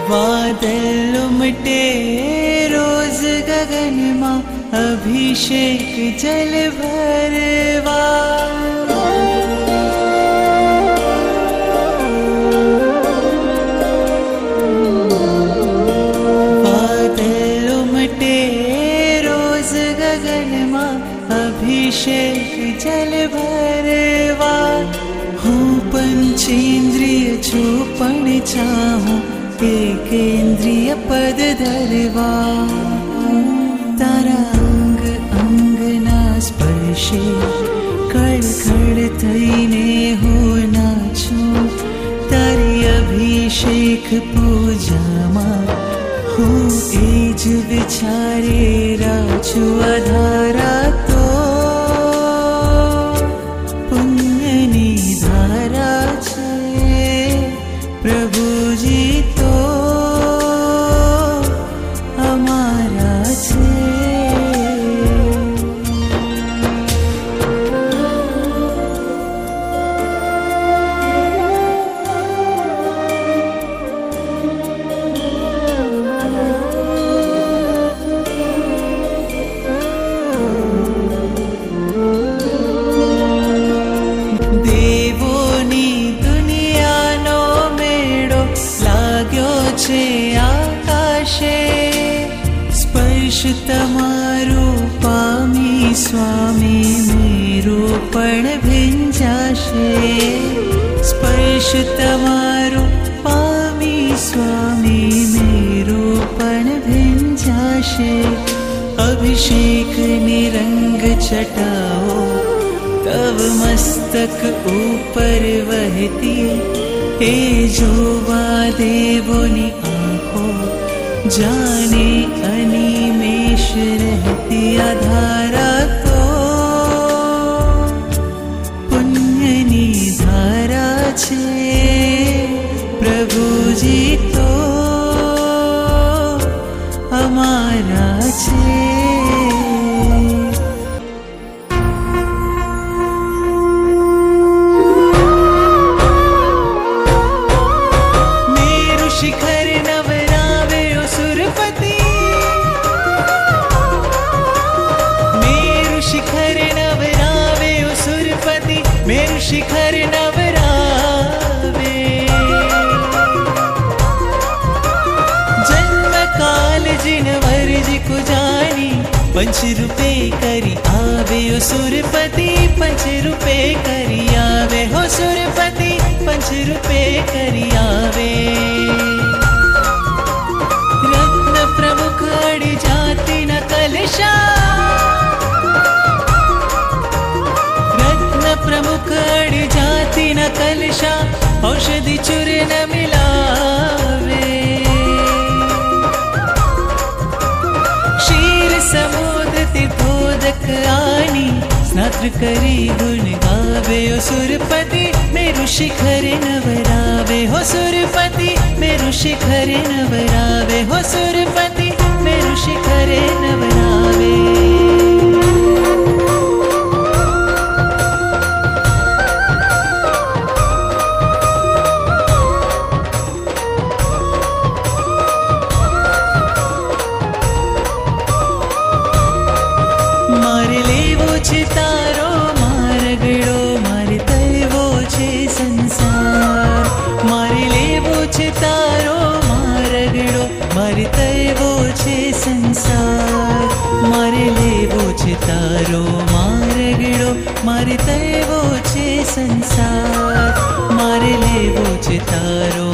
बादल उमटे रोज गगन मां, अभिषेक जल भरवा। बादल उमटे रोज गगन मां, अभिषेक जल भरवा। हूँ पंचेंद्रिय छूपण चाहूं, एकेंद्रिय पद धरवा। तारा अंग अंग ना स्पर्शे, कड़ कड़ थईने हो नाचूं। तारी अभिषेक पूजा मां, हूँ एज विचारे राचू। आधारा तो पुण्यनी धारा छे, प्रभुजी तो हमारा छे। देवोनी दुनियानो मेड़ो लाग्यो छे आकाशे। स्पर्श तमारो पामी स्वामी, मेरो पण भिंजाशे। स्पर्श तमारो पामी स्वामी, मेरो पण भिंजाशे। अभिषेक निरंग छटाओ, तव मस्तक ऊपर वहती। हे जोवा देवोनी आँखों, जाने अनिमेष रहती। आधारा तो पुण्यनी धारा छे, प्रभुजी तो हमारा छे। शिखर नवरावे ओ सुरपति, मेरु शिखर नवरावे ओ सुरपति। मेरु शिखर नवरावे, जन्म काल जिन वर्जी को जानी। पंच रूपे करी आवे ओ सुरपति, पंच रूपे करी आवे हो सुरपति। पंच रूपे करी आवे, रत्न प्रमुख अड़ जाति न कलशा। रत्न प्रमुख अड़ जाति न कलशा, औषधि चूर न मिलावे। क्षीर समुद्र तीर्थोदक आनी, स्नात्र करी गुण गावे ओ सुरपति। मेरु शिखर नवरावे हो सुरपति, मेरु शिखर नवरावे हो सुरपति। मेरु शिखर नवरावे। मारे लेवो छे तारो मारगड़ो, मारे तैवो छे संसार। मारे लेवो छे तारो मारगड़ो, मारे तैवो छे संसार। मारे लेवो छे तारो मारगड़ो, मारे तैवो छे संसार। मारे लेवो छे तारो